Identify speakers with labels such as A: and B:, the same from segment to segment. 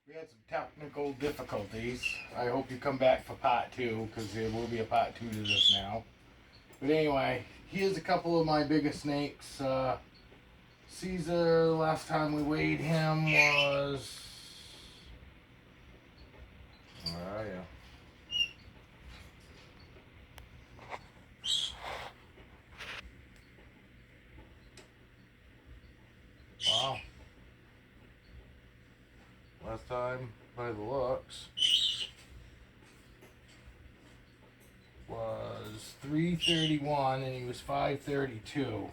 A: We had some technical difficulties. I hope you come back for part two because there will be a part two to this now. But anyway, here's a couple of my biggest snakes. Caesar, last time we weighed him was. Where are you? Wow. Last time, by the looks, was 331 and he was 532.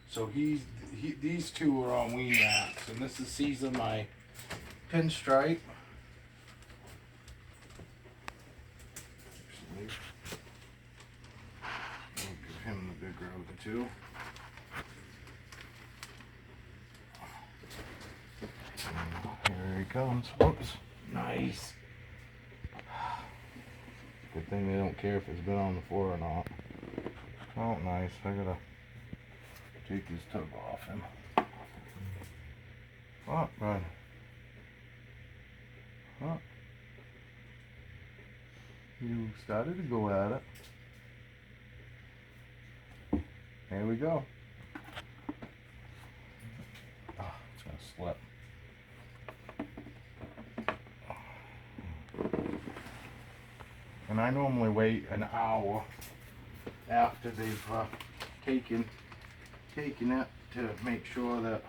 A: So these two are on wean racks, and this is Caesar, my pinstripe. I'll give him the bigger of the two. Here he comes. Whoops. Nice. Good thing they don't care if it's been on the floor or not. Oh, nice. I gotta take his tug off him. Oh, good. Oh. You started to go at it. Here we go. Oh, it's gonna slip. And I normally wait an hour after they've taken it to make sure that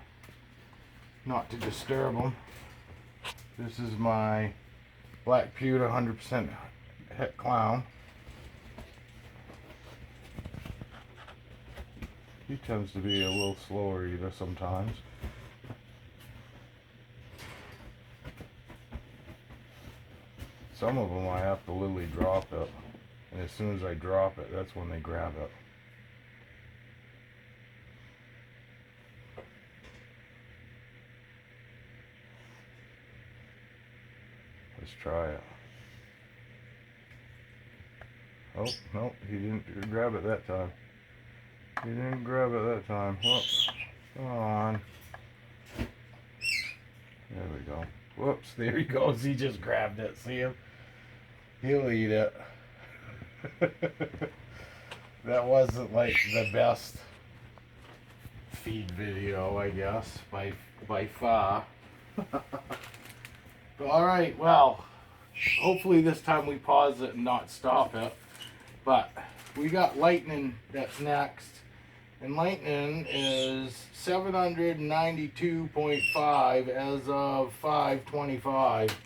A: not to disturb them. This is my black pewter 100% het clown. He tends to be a little slower eater sometimes. Some of them I have to literally drop it, and as soon as I drop it, that's when they grab it. Let's try it. Oh, no, he didn't grab it that time. He didn't grab it that time. Whoops. Come on. There we go. Whoops, there he goes. He just grabbed it. See him? He'll eat it. That wasn't like the best feed video, I guess, by far. But alright, well, hopefully this time we pause it and not stop it. But we got Lightning that's next. And Lightning is 792.5 as of 5/25.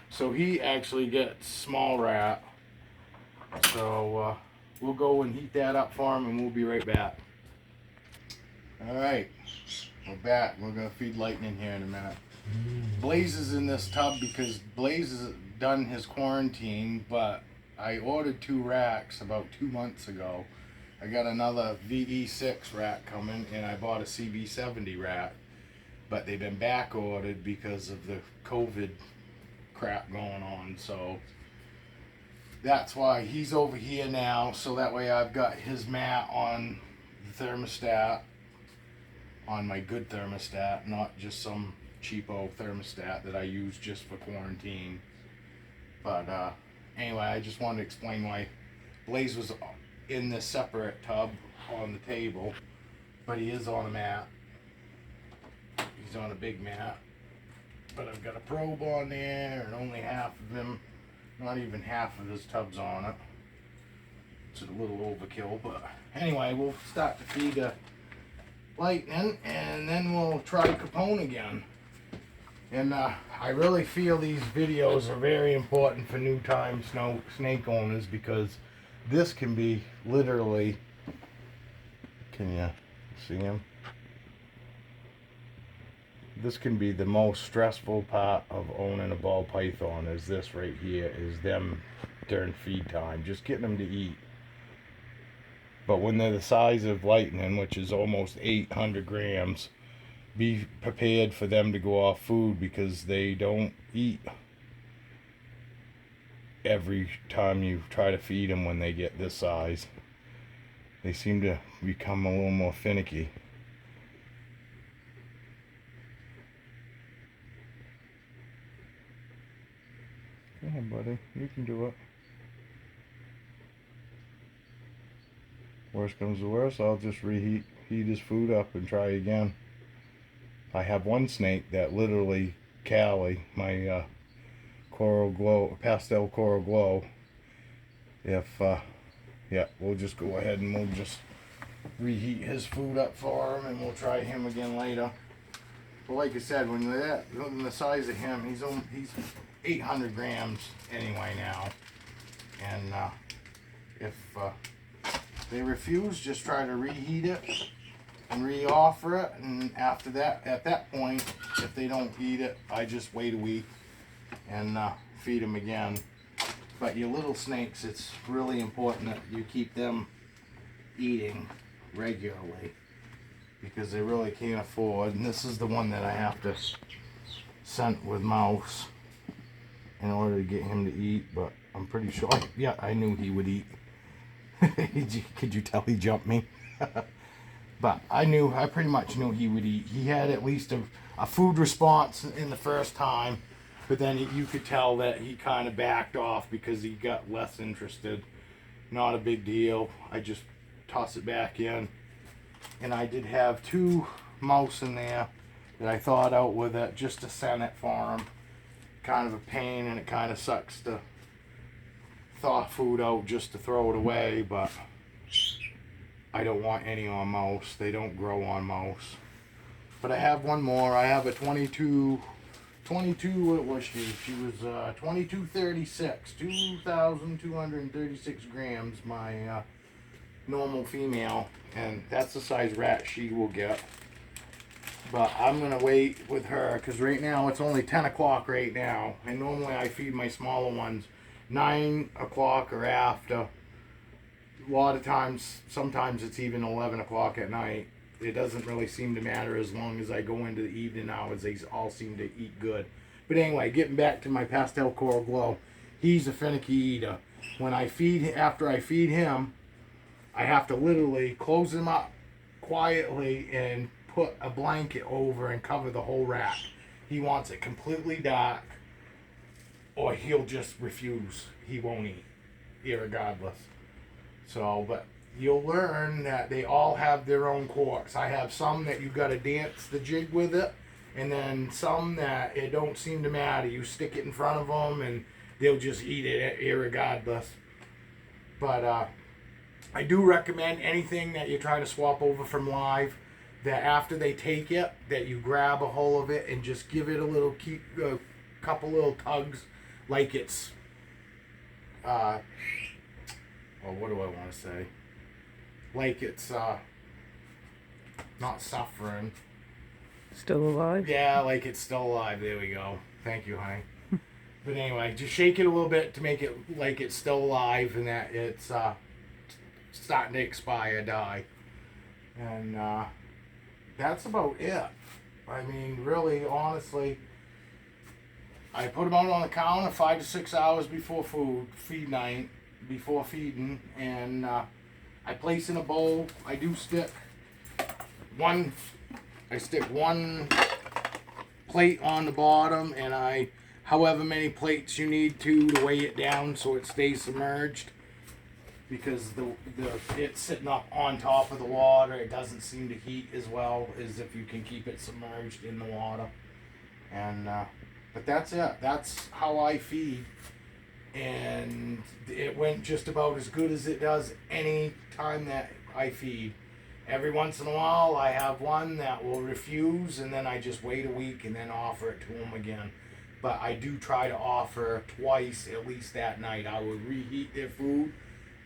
A: So he actually gets small rat. So we'll go and heat that up for him and we'll be right back. Alright, we're back. We're going to feed Lightning here in a minute. Blaze is in this tub because Blaze has done his quarantine, but I ordered 2 racks about 2 months ago. I got another VE6 rack coming, and I bought a CB70 rack, but they've been back ordered because of the COVID crap going on. So that's why he's over here now, so that way I've got his mat on the thermostat, on my good thermostat, not just some cheapo thermostat that I use just for quarantine. But anyway, I just wanted to explain why Blaze was in this separate tub on the table, but he is on a mat. He's on a big mat, but I've got a probe on there, and only half of him, not even half of his tub's on it. It's a little overkill, but anyway, we'll start to feed Lightning, and then we'll try Capone again. And I really feel these videos are very important for new time snake owners, because this can be literally, can you see him? This can be the most stressful part of owning a ball python, is this right here, is them during feed time, just getting them to eat. But when they're the size of Lightning, which is almost 800 grams, be prepared for them to go off food, because they don't eat every time you try to feed them when they get this size. They seem to become a little more finicky. Come on, buddy. You can do it. Worst comes to worst, I'll just heat his food up and try again. I have one snake that literally, Callie, my coral glow, pastel coral glow. If yeah, we'll just go ahead and we'll just reheat his food up for him, and we'll try him again later. But like I said, when you're that, when the size of him, he's 800 grams anyway now. And if they refuse, just try to reheat it and re-offer it. And after that, at that point, if they don't eat it, I just wait a week and feed them again. But your little snakes, it's really important that you keep them eating regularly, because they really can't afford, and this is the one that I have to scent with mouse in order to get him to eat, but I'm pretty sure, yeah, I knew he would eat. Could you tell he jumped me? But I pretty much knew he would eat. He had at least a food response in the first time, but then you could tell that he kind of backed off because he got less interested. Not a big deal. I just toss it back in. And I did have 2 mouse in there that I thawed out with it just to scent it for him. Kind of a pain, and it kind of sucks to thaw food out just to throw it away, but I don't want any on mouse. They don't grow on mouse. But I have one more. I have a 22, what was she? She was 2236, 2,236 grams, my normal female, and that's the size rat she will get. But I'm gonna wait with her because right now it's only 10 o'clock right now, and normally I feed my smaller ones 9 o'clock or after. A lot of times, sometimes it's even 11 o'clock at night. It doesn't really seem to matter as long as I go into the evening hours. They all seem to eat good. But anyway, getting back to my pastel coral glow, he's a finicky eater. When after I feed him, I have to literally close him up quietly and put a blanket over and cover the whole rack. He wants it completely dark, or he'll just refuse. He won't eat, irregardless. So, but you'll learn that they all have their own quirks. I have some that you got to dance the jig with it, and then some that it don't seem to matter. You stick it in front of them, and they'll just eat it irregardless. But I do recommend anything that you try to swap over from live, that after they take it, that you grab a hold of it and just give it a couple little tugs, like it's well, what do I want to say? Like it's not suffering.
B: Still alive?
A: Yeah, like it's still alive. There we go. Thank you, honey. But anyway, just shake it a little bit to make it like it's still alive and that it's starting to expire, die. And that's about it. I mean, really, honestly, I put them out on the counter 5 to 6 hours before feed night, before feeding, and I place in a bowl. I stick one plate on the bottom, and however many plates you need to weigh it down so it stays submerged, because it's sitting up on top of the water. It doesn't seem to heat as well as if you can keep it submerged in the water. And but that's it. That's how I feed, and it went just about as good as it does any time that I feed. Every once in a while I have one that will refuse, and then I just wait a week and then offer it to them again. But I do try to offer twice at least that night. I would reheat their food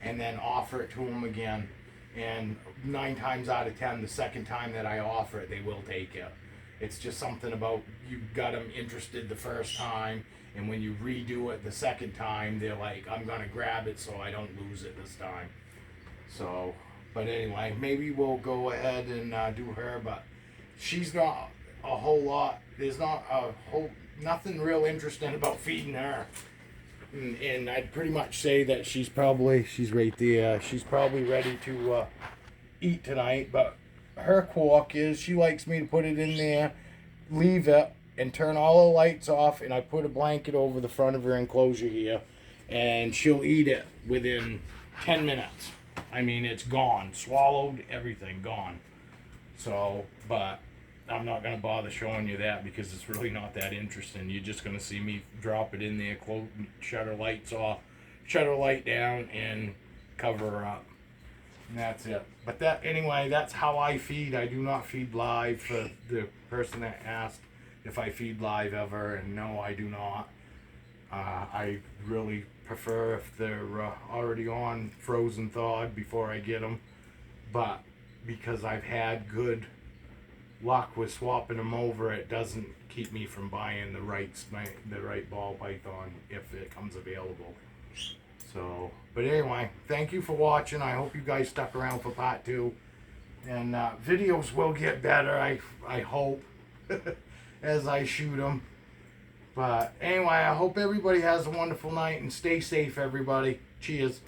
A: and then offer it to them again. And 9 times out of 10, the second time that I offer it, they will take it. It's just something about you got them interested the first time, and when you redo it the second time, they're like, I'm going to grab it so I don't lose it this time. So, but anyway, maybe we'll go ahead and do her, but she's not a whole lot. There's not nothing real interesting about feeding her. And I'd pretty much say that she's right there. She's probably ready to eat tonight, but her quirk is she likes me to put it in there, leave it, and turn all the lights off, and I put a blanket over the front of her enclosure here, and she'll eat it within 10 minutes. I mean, it's gone, swallowed, everything gone. So, but I'm not going to bother showing you that because it's really not that interesting. You're just going to see me drop it in there, shut her lights off, shut her light down, and cover her up. And that's it. But that, anyway, that's how I feed. I do not feed live, for the person that asked if I feed live ever, and no, I do not. I really prefer if they're already on frozen thawed before I get them. But because I've had good luck with swapping them over, it doesn't keep me from buying the right ball python if it comes available. So, but anyway, thank you for watching. I hope you guys stuck around for part 2. And videos will get better, I hope, as I shoot them. But anyway, I hope everybody has a wonderful night, and stay safe, everybody. Cheers.